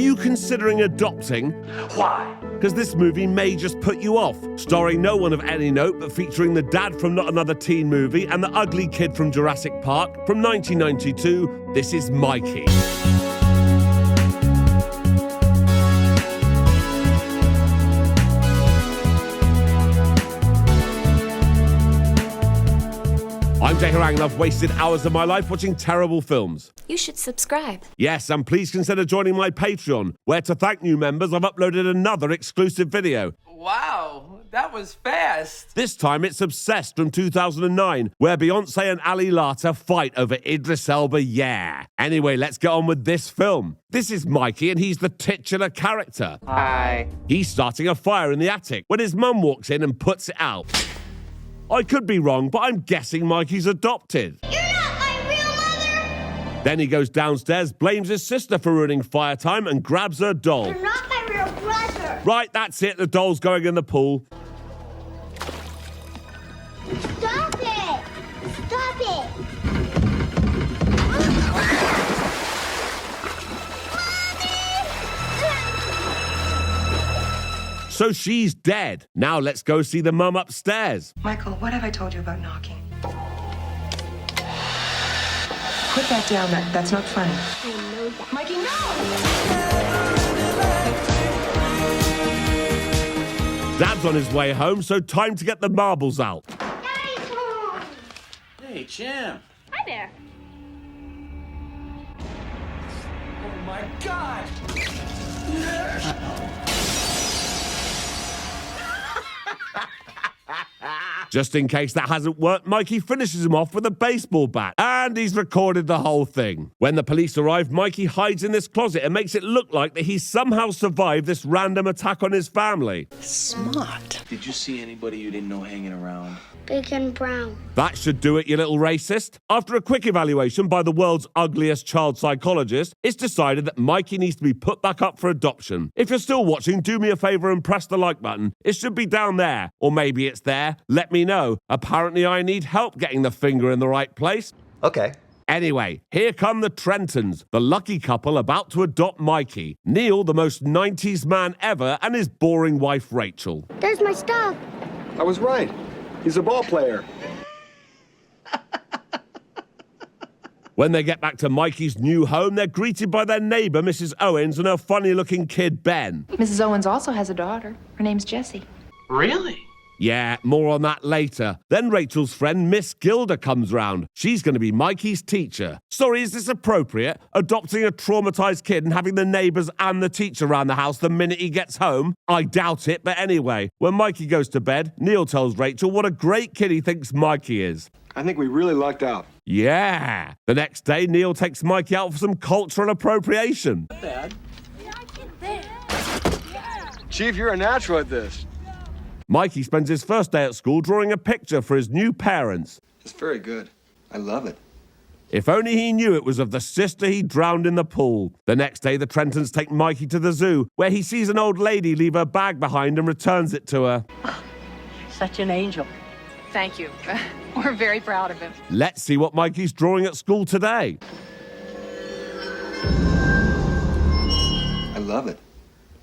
you considering adopting? Why? Because this movie may just put you off. Starring no one of any note, but featuring the dad from Not Another Teen Movie and the ugly kid from Jurassic Park from 1992, this is Mikey. I'm Jay Harangue and I've wasted hours of my life watching terrible films. You should subscribe. Yes, and please consider joining my Patreon, where to thank new members, I've uploaded another exclusive video. Wow, that was fast. This time it's Obsessed from 2009, where Beyonce and Ali Larter fight over Idris Elba, yeah. Anyway, let's get on with this film. This is Mikey and he's the titular character. Hi. He's starting a fire in the attic when his mum walks in and puts it out. I could be wrong, but I'm guessing Mikey's adopted. You're not my real mother! Then he goes downstairs, blames his sister for ruining fire time, and grabs her doll. You're not my real brother! Right, that's it, the doll's going in the pool. Stop it! Stop it! So she's dead. Now let's go see the mum upstairs. Michael, what have I told you about knocking? Put that down. That's not funny. I know that. Mikey, no! Dad's on his way home, so time to get the marbles out. Daddy's home! Hey, Jim. Hi there. Oh my God. Just in case that hasn't worked, Mikey finishes him off with a baseball bat. And he's recorded the whole thing. When the police arrive, Mikey hides in this closet and makes it look like that he's somehow survived this random attack on his family. Smart. Did you see anybody you didn't know hanging around? Big and brown. That should do it, you little racist. After a quick evaluation by the world's ugliest child psychologist, it's decided that Mikey needs to be put back up for adoption. If you're still watching, do me a favor and press the like button. It should be down there. Or maybe it's there. Let me know. Apparently I need help getting the finger in the right place. Okay. Anyway, here come the Trentons, the lucky couple about to adopt Mikey. Neil, the most 90s man ever, and his boring wife Rachel. There's my stuff. I was right. He's a ball player. When they get back to Mikey's new home, they're greeted by their neighbour, Mrs. Owens, and her funny-looking kid, Ben. Mrs. Owens also has a daughter. Her name's Jessie. Really? Yeah, more on that later. Then Rachel's friend, Miss Gilda, comes round. She's going to be Mikey's teacher. Sorry, is this appropriate? Adopting a traumatised kid and having the neighbours and the teacher around the house the minute he gets home? I doubt it, but anyway. When Mikey goes to bed, Neil tells Rachel what a great kid he thinks Mikey is. I think we really lucked out. Yeah. The next day, Neil takes Mikey out for some cultural appropriation. Chief, you're a natural at this. Mikey spends his first day at school drawing a picture for his new parents. It's very good. I love it. If only he knew it was of the sister he drowned in the pool. The next day, the Trentons take Mikey to the zoo, where he sees an old lady leave her bag behind and returns it to her. Such an angel. Thank you. We're very proud of him. Let's see what Mikey's drawing at school today. I love it.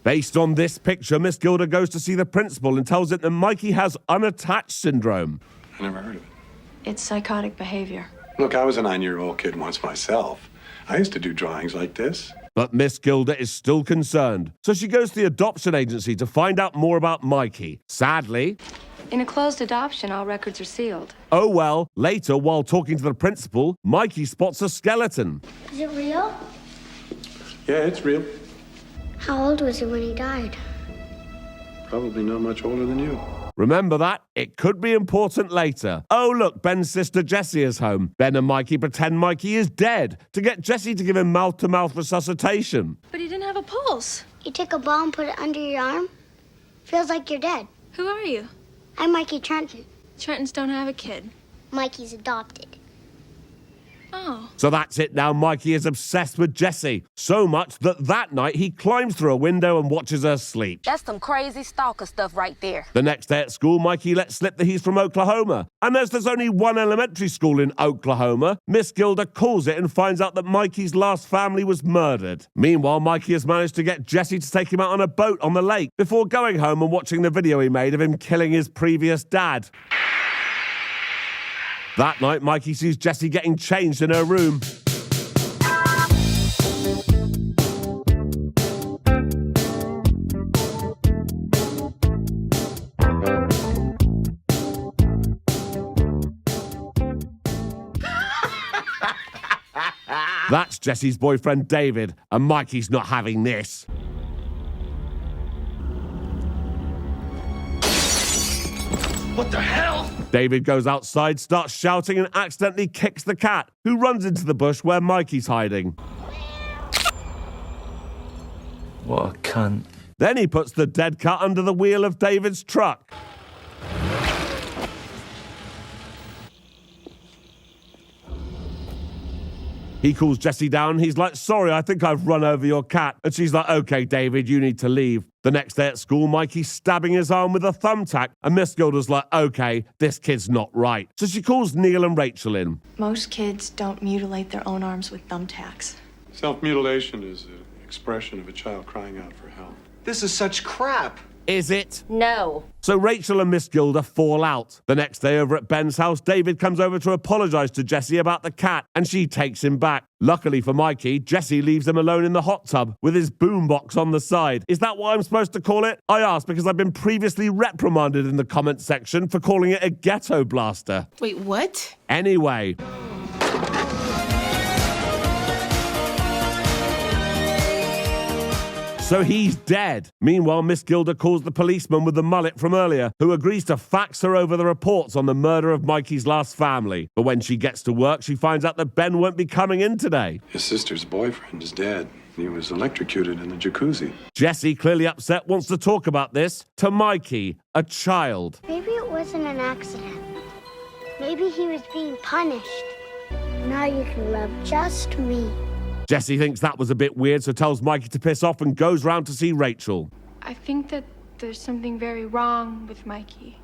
Based on this picture, Miss Gilda goes to see the principal and tells it that Mikey has unattached syndrome. I never heard of it. It's psychotic behavior. Look, I was a 9-year-old kid once myself. I used to do drawings like this. But Miss Gilda is still concerned, so she goes to the adoption agency to find out more about Mikey. Sadly... In a closed adoption, all records are sealed. Oh well, later, while talking to the principal, Mikey spots a skeleton. Is it real? Yeah, it's real. How old was he when he died? Probably not much older than you. Remember that? It could be important later. Oh, look, Ben's sister Jessie is home. Ben and Mikey pretend Mikey is dead to get Jessie to give him mouth-to-mouth resuscitation. But he didn't have a pulse. You take a ball and put it under your arm? Feels like you're dead. Who are you? I'm Mikey Trenton. Trentons don't have a kid. Mikey's adopted. Oh. So that's it now. Mikey is obsessed with Jessie. So much that night he climbs through a window and watches her sleep. That's some crazy stalker stuff right there. The next day at school, Mikey lets slip that he's from Oklahoma. And as there's only one elementary school in Oklahoma, Miss Gilda calls it and finds out that Mikey's last family was murdered. Meanwhile, Mikey has managed to get Jessie to take him out on a boat on the lake before going home and watching the video he made of him killing his previous dad. That night, Mikey sees Jessie getting changed in her room. That's Jessie's boyfriend, David, and Mikey's not having this. What the hell? David goes outside, starts shouting, and accidentally kicks the cat, who runs into the bush where Mikey's hiding. What a cunt. Then he puts the dead cat under the wheel of David's truck. He calls Jessie down. He's like, sorry, I think I've run over your cat. And she's like, okay, David, you need to leave. The next day at school, Mikey's stabbing his arm with a thumbtack. And Miss Gilda's like, okay, this kid's not right. So she calls Diehl and Rachel in. Most kids don't mutilate their own arms with thumbtacks. Self-mutilation is an expression of a child crying out for help. This is such crap. Is it? No. So Rachel and Miss Gilda fall out. The next day over at Ben's house, David comes over to apologise to Jessie about the cat, and she takes him back. Luckily for Mikey, Jessie leaves him alone in the hot tub with his boombox on the side. Is that what I'm supposed to call it? I ask because I've been previously reprimanded in the comments section for calling it a ghetto blaster. Wait, what? Anyway. So he's dead. Meanwhile, Miss Gilda calls the policeman with the mullet from earlier, who agrees to fax her over the reports on the murder of Mikey's last family. But when she gets to work, she finds out that Ben won't be coming in today. His sister's boyfriend is dead. He was electrocuted in the jacuzzi. Jessie, clearly upset, wants to talk about this to Mikey, a child. Maybe it wasn't an accident. Maybe he was being punished. Now you can love just me. Jessie thinks that was a bit weird, so tells Mikey to piss off and goes round to see Rachel. I think that there's something very wrong with Mikey.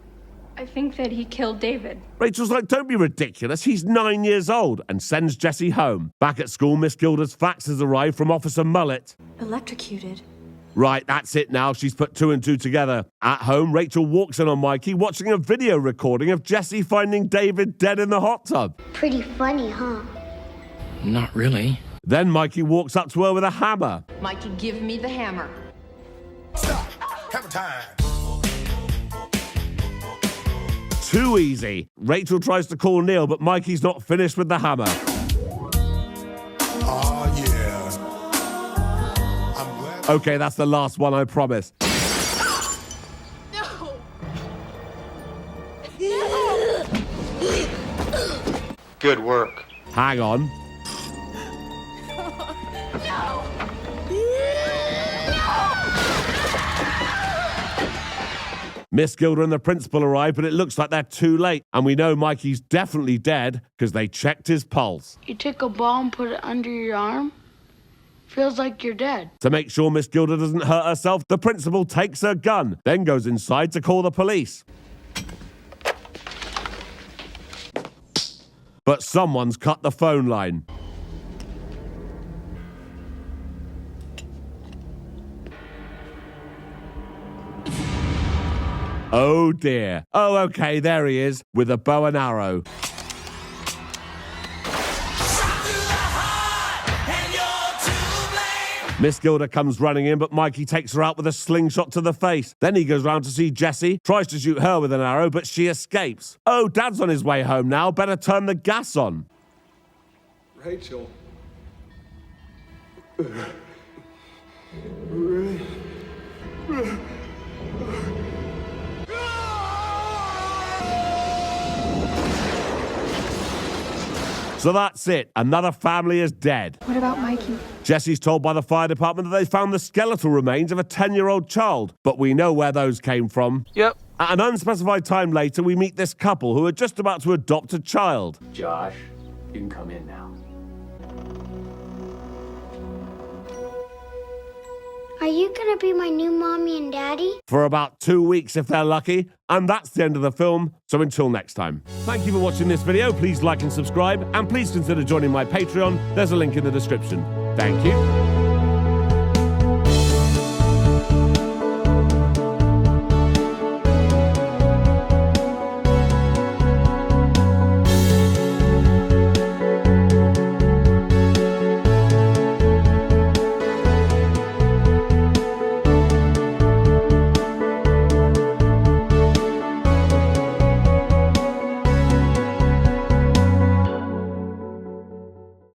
I think that he killed David. Rachel's like, don't be ridiculous, he's 9 years old, and sends Jessie home. Back at school, Miss Gilda's fax has arrived from Officer Mullet. Electrocuted. Right, that's it now. She's put two and two together. At home, Rachel walks in on Mikey watching a video recording of Jessie finding David dead in the hot tub. Pretty funny, huh? Not really. Then Mikey walks up to her with a hammer. Mikey, give me the hammer. Stop. Hammer time. Too easy. Rachel tries to call Diehl, but Mikey's not finished with the hammer. Oh, yeah. I'm glad. Okay, that's the last one, I promise. No. Good work. Hang on. Miss Gilda and the principal arrive, but it looks like they're too late. And we know Mikey's definitely dead because they checked his pulse. You take a ball and put it under your arm? Feels like you're dead. To make sure Miss Gilda doesn't hurt herself, the principal takes her gun, then goes inside to call the police. But someone's cut the phone line. Oh dear. Oh, okay, there he is, with a bow and arrow. Miss Gilda comes running in, but Mikey takes her out with a slingshot to the face. Then he goes round to see Jessie, tries to shoot her with an arrow, but she escapes. Oh, Dad's on his way home now. Better turn the gas on. Rachel. So that's it. Another family is dead. What about Mikey? Jessie's told by the fire department that they found the skeletal remains of a 10-year-old child, but we know where those came from. Yep. At an unspecified time later, we meet this couple who are just about to adopt a child. Josh, you can come in now. Are you gonna be my new mommy and daddy? For about 2 weeks if they're lucky. And that's the end of the film, so until next time. Thank you for watching this video. Please like and subscribe, and please consider joining my Patreon. There's a link in the description. Thank you.